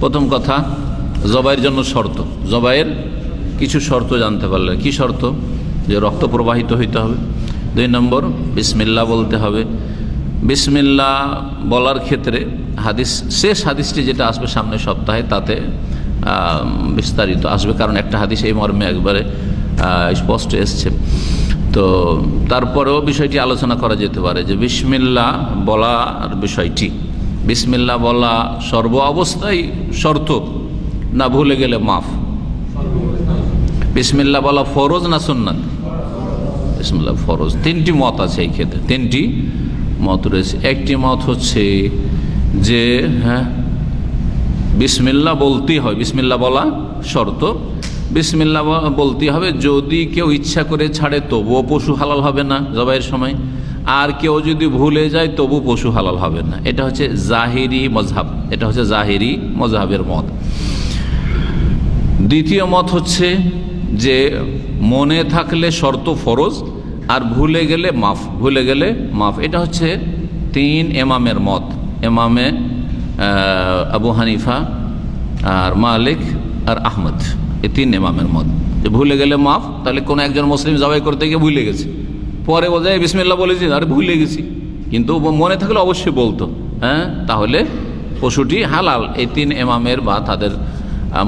প্রথম কথা, জবাইয়ের জন্য শর্ত, জবাইয়ের কিছু শর্ত জানতে পারলে। কি শর্ত? যে রক্ত প্রবাহিত হইতে হবে। 2 নম্বর, বিসমিল্লাহ বলতে হবে। বিসমিল্লাহ বলার ক্ষেত্রে শেষ হাদিসটি যেটা আসবে সামনের সপ্তাহে তাতে বিস্তারিত আসবে, কারণ একটা হাদিস এই মর্মে একবারে স্পষ্ট এসছে। তো তারপরেও বিষয়টি আলোচনা করা যেতে পারে যে বিসমিল্লাহ বলার বিষয়টি, বিসমিল্লাহ বলা সর্ব অবস্থায় শর্ত না ভুলে গেলে মাফ? বিসমিল্লাহ বলা ফরজ না সুন্নাত? বিসমিল্লাহ ফরজ। 3টি মত আছে এই ক্ষেত্রে, 3টি মত রয়েছে। একটি মত হচ্ছে যে বিসমিল্লাহ বলতেই হয়, বিসমিল্লাহ বলা শর্ত, বিসমিল্লাহ বলতেই হবে। যদি কেউ ইচ্ছা করে ছাড়ে তবুও পশু হালাল হবে না জবাইয়ের সময়, আর কেউ যদি ভুলে যায় তবু পশু হালাল হবে না। এটা হচ্ছে জাহিরি মজহাব, এটা হচ্ছে জাহিরি মজহাবের মত। দ্বিতীয় মত হচ্ছে যে মনে থাকলে শর্ত ফরজ, আর ভুলে গেলে মাফ, ভুলে গেলে মাফ। এটা হচ্ছে 3 ইমামের মত, ইমামে আবু হানিফা আর মালিক আর আহমদ, এই 3 ইমামের মত যে ভুলে গেলে মাফ। তাহলে কোনো একজন মুসলিম জবাই করতে গিয়ে ভুলে গেছে, পরে বোঝায় বিসমিল্লাহ বলেছি, আরে ভুলে গেছি, কিন্তু মনে থাকলে অবশ্যই বলতো, তাহলে পশুটি হালাল এই 3 ইমামের বা তাদের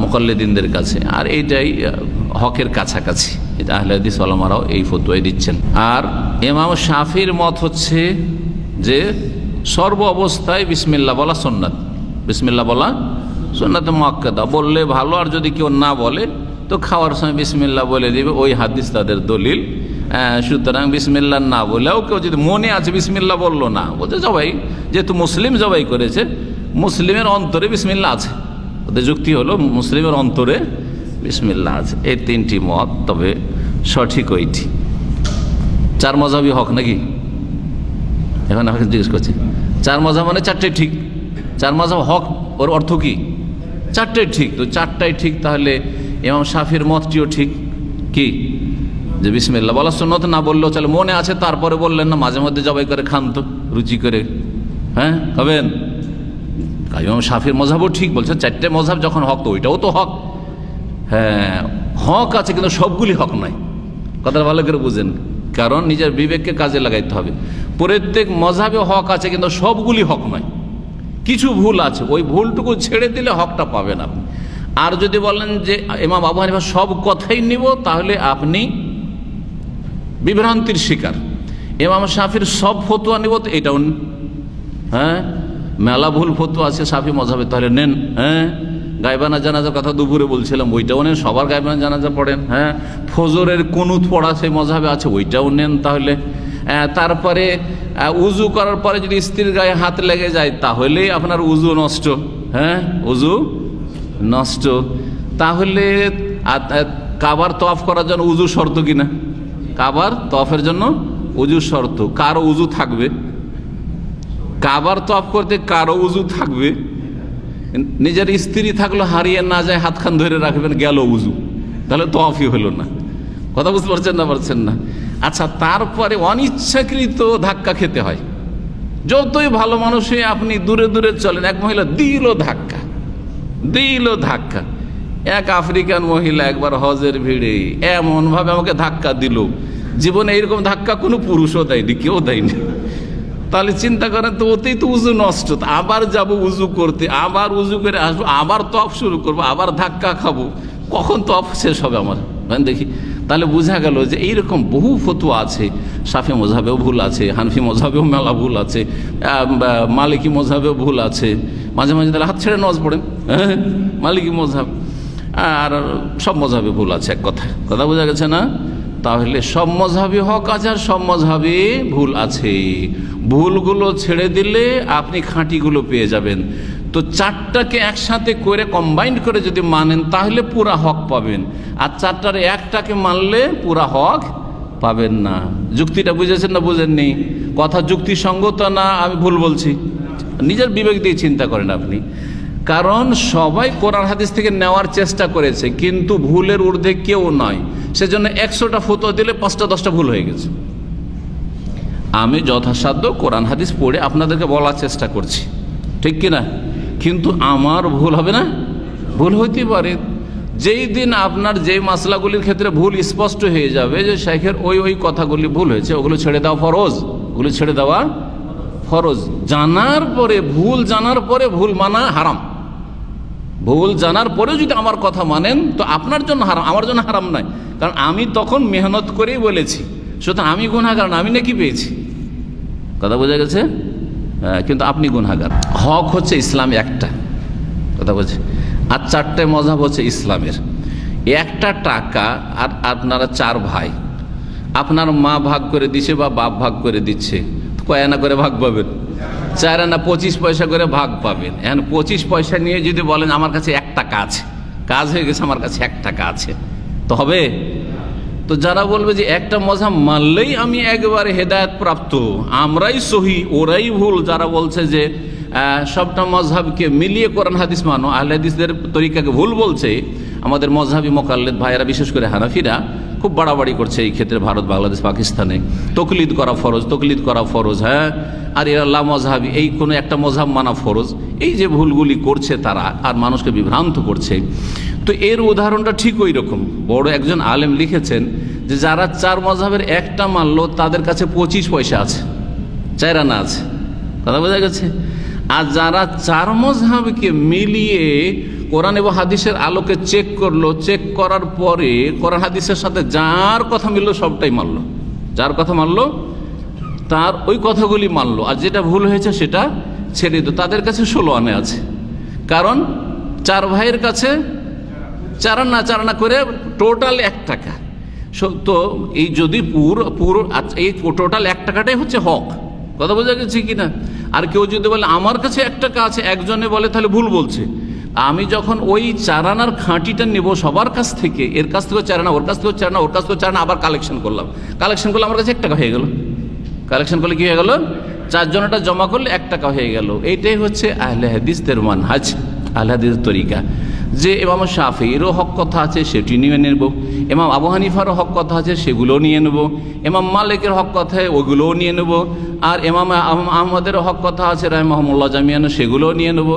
মুকাল্লিদিনদের কাছে। আর এইটাই হকের কাছাকাছি, এটা আহলে হাদিস ওলামারাও এই ফতোয়াই দিচ্ছেন। আর ইমাম শাফির মত হচ্ছে যে সর্ব অবস্থায় বিসমিল্লাহ বলা সুন্নাত, বিসমিল্লাহ বলা সুন্নাতে মুআক্কাদা, বললে ভালো, আর যদি কেউ না বলে তো খাওয়ার সময় বিসমিল্লাহ বলে দিবে, ওই হাদিস তাদের দলিল। সুতরাং বিসমিল্লাহ না বলেও কেউ যদি মনে আছে বিসমিল্লাহ বললো না, বলতে জবাই যেহেতু মুসলিম জবাই করেছে, মুসলিমের অন্তরে বিসমিল্লাহ আছে, ওদের যুক্তি হলো মুসলিমের অন্তরে বিসমিল্লাহ আছে। এই 3টি মত, তবে সঠিক ওইটি। 4 মযহাবই হক নাকি? এখন আমাকে জিজ্ঞেস করছি 4 মযহাব মানে 4টাই ঠিক, 4 মযহাব হক, ওর অর্থ কি? 4টাই ঠিক। তো 4টাই ঠিক, তাহলে ইমাম শাফির মতটিও ঠিক। কি? যে বিসমিল্লাহ বলা সুন্নাত, না বললেও চলে, মনে আছে তারপরে বললেন না, মাঝে মধ্যে জবাই করে খান তো রুচি করে, হবেন। ইমাম শাফির মযহাবও ঠিক বলছে, 4টে মযহাব যখন হক তো ওইটাও তো হক। হক আছে, কিন্তু সবগুলি হক নয়, কথাটা ভালো করে বুঝেন, কারণ নিজের বিবেককে কাজে লাগাইতে হবে। প্রত্যেক মযহাবে হক আছে, কিন্তু সবগুলি হক নয়, কিছু ভুল আছে, ওই ভুলটুকু ছেড়ে দিলে হকটা পাবেন আপনি। আর যদি বলেন যে ইমাম আবু হানিফা সব কথাই নিব, তাহলে আপনি বিভ্রান্তির শিকার। ইমাম শাফির সব ফতোয়া নিব, তো এটাও মেলা ভুল ফতোয়া আছে শাফি মযহাবে, তাহলে নেন। গায়বানা জানাজার কথা দুপুরে বলছিলাম, ওইটাও নেন, সবার গায়বানা জানাজা পড়েন। ফজরের কুনুত পড়া সেই মযহাবে আছে, ওইটাও নেন তাহলে। তারপরে উজু করার পরে যদি স্ত্রীর গায়ে হাত লেগে যায়, তাহলে আপনার উজু নষ্ট, উজু নষ্ট। তাহলে কাবার তওয়াফ করার জন্য উজু শর্ত কিনা? কাবার তওয়াফের জন্য উজু শর্ত। কারো উজু থাকবে? কাবার তওয়াফ করতে কারো উজু থাকবে? নিজের স্ত্রী থাকলো, হারিয়ে না যায়, হাতখান ধরে রাখবেন, গেল উজু, তাহলে তওয়াফই হলো না। কথা বুঝতে পারছেন না? পারছেন না? আচ্ছা, তারপরে অনিচ্ছাকৃত ধাক্কা খেতে হয়। যতই ভালো মানুষই আপনি দূরে দূরে চলেন, এক মহিলা দিল ধাক্কা, এক আফ্রিকান মহিলা একবার হজের ভিড়ে এমন ভাবে আমাকে ধাক্কা দিল, জীবনে এইরকম ধাক্কা কোনো পুরুষও দেয়নি, কেউ দেয়নি। তাহলে চিন্তা করেন তো, ওতেই তো উজু নষ্ট। আবার যাব উজু করতে, আবার উজু করে আসবো, আবার তওয়াফ শুরু করবো, আবার ধাক্কা খাবো, কখন তওয়াফ শেষ হবে আমার? দেখি। তাহলে বোঝা গেল যে এইরকম বহু ফতোয়া আছে। শাফি মযহাবেও ভুল আছে, হানফি মযহাবেও মেলা ভুল আছে, মালিকি মযহাবেও ভুল আছে। মাঝে মাঝে তাহলে হাত ছেড়ে নামাজ পড়েন, মালিকি মযহাব। আর সব মযহাবে ভুল আছে, এক কথা বোঝা গেছে না? তাহলে সব মযহাবই হক আছে, আর সব মযহাবই ভুল আছে। ভুলগুলো ছেড়ে দিলে আপনি খাঁটিগুলো পেয়ে যাবেন। তো 4টাকে একসাথে করে কম্বাইন্ড করে যদি মানেন, তাহলে পুরা হক পাবেন। আর 4টার একটাকে মানলে পুরা হক পাবেন না। যুক্তিটা বুঝেছেন না বুঝেননি? কথা যুক্তিসঙ্গত না আমি ভুল বলছি? নিজের বিবেক দিয়ে চিন্তা করেন আপনি। কারণ সবাই কোরআন হাদিস থেকে নেওয়ার চেষ্টা করেছে, কিন্তু ভুলের ঊর্ধ্বে কেউ নয়। সেজন্য 100টা ফতোয়া দিলে 5টা 10টা ভুল হয়ে গেছে। আমি যথাসাধ্য কোরআন হাদিস পড়ে আপনাদেরকে বলার চেষ্টা করছি, ঠিক কিনা? কিন্তু আমার ভুল হবে না? ভুল হইতে পারে। যেই দিন আপনার যেই মাসলাগুলির ক্ষেত্রে ভুল স্পষ্ট হয়ে যাবে যে শেখের ওই কথাগুলি ভুল হয়েছে, ওগুলো ছেড়ে দেওয়া ফরজ, ওগুলো ছেড়ে দেওয়া ফরজ। জানার পরে ভুল মানা হারাম। ভুল জানার পরেও যদি আমার কথা মানেন তো আপনার জন্য হারাম, আমার জন্য হারাম নয়, কারণ আমি তখন মেহনত করেই বলেছি। সুতরাং আমি গুনাহগার না, আমি নাকি পেয়েছি। কথা বোঝা গেছে? কিন্তু আপনি গুনাহগার। হক হচ্ছে ইসলাম একটা, কথা বলছে, আর 4টে মযহাব হচ্ছে ইসলামের। একটা টাকা আর আপনারা 4 ভাই, আপনার মা ভাগ করে দিচ্ছে বা বাপ ভাগ করে দিচ্ছে, কয় আনা করে ভাগ পাবেন? 4 আনা, 25 পয়সা করে ভাগ পাবেন। এখন 25 পয়সা নিয়ে যদি বলেন আমার কাছে 1 টাকা আছে, কাজ হয়ে গেছে, আমার কাছে 1 টাকা আছে, তো হবে? তো যারা বলবে যে একটা মযহাব মানলেই আমি একবারে হেদায়েত প্রাপ্ত, আমরাই সহি ওরাই ভুল, যারা বলছে যে সবটা মযহাবকে মিলিয়ে কোরআন হাদিস মানো, আহলে হাদিসদের তরিকাকে ভুল বলছে, আমাদের মযহাবী মোকাল্লেদ ভাইয়েরা বিশেষ করে হানাফিরা খুব বাড়াবাড়ি করছে এই ক্ষেত্রে। ভারত, বাংলাদেশ, পাকিস্তানে তকলিদ করা ফরজ, হ্যাঁ, আর এরা মযহাবী, এই কোনো একটা মযহাব মানা ফরজ। এই যে ভুলগুলি করছে তারা, আর মানুষকে বিভ্রান্ত করছে। তো এর উদাহরণটা ঠিক ওই রকম। বড় একজন আলেম লিখেছেন যে যারা 4 মযহাবের একটা মানলো তাদের কাছে 25 পয়সা আছে, 4 আনা আছে। কথা বোঝা গেছে? আর যারা 4 মযহাবকে মিলিয়ে কোরআন এবং হাদিসের আলোকে চেক করলো, চেক করার পরে কোরআন হাদিসের সাথে যার কথা মিললো সবটাই মানলো, যার কথা মানলো তার ওই কথাগুলি মানলো, আর যেটা ভুল হয়েছে সেটা ছেড়ে দিল। তাদের কাছে 16 আনা আছে, কারণ 4 ভাইয়ের কাছে 4 আনা করে টোটাল 1 টাকা। তো এই যদি পুরো এই টোটাল 1 টাকাটাই হচ্ছে হক। কথা বোঝা গেছে কিনা? আর কেউ যদি বলে আমার কাছে 1 টাকা আছে, একজনে বলে, তাহলে ভুল বলছে। আমি যখন ওই 4 আনার খাঁটিটা নেব সবার কাছ থেকে, এর কাছ থেকেও 4 আনা, ওর কাছ থেকেও 4 আনা, ওর কাছ থেকেও 4 আনা, আবার কালেকশন করলে আমার কাছে 1 টাকা হয়ে গেল। কালেকশন করলে কি হয়ে গেল? 4 জনটা জমা করলে 1 টাকা হয়ে গেল। এইটাই হচ্ছে আহলে হাদিসদের মানহাজ, আহলে হাদিসের তরিকা। যে ইমাম শাফিঈরও হক কথা আছে সেটি নিয়ে নেব, ইমাম আবু হানিফারও হক কথা আছে সেগুলোও নিয়ে নেব, ইমাম মালিকের হক কথা ওইগুলোও নিয়ে নেব, আর ইমাম আহমদেরও হক কথা আছে রাহিমাহুল্লাহ জামিয়ান, সেগুলোও নিয়ে নেব।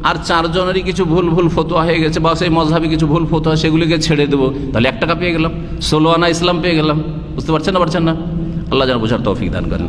আর 4 জনেরই কিছু ভুল ফতোয়া হয়ে গেছে বা সেই মযহাবে কিছু ভুল ফতোয়া, সেগুলিকে ছেড়ে দেবো। তাহলে 1 টাকা পেয়ে গেলাম, 16 আনা ইসলাম পেয়ে গেলাম। বুঝতে পারছেন না? আল্লাহ যেন বোঝার তৌফিক দান করেন।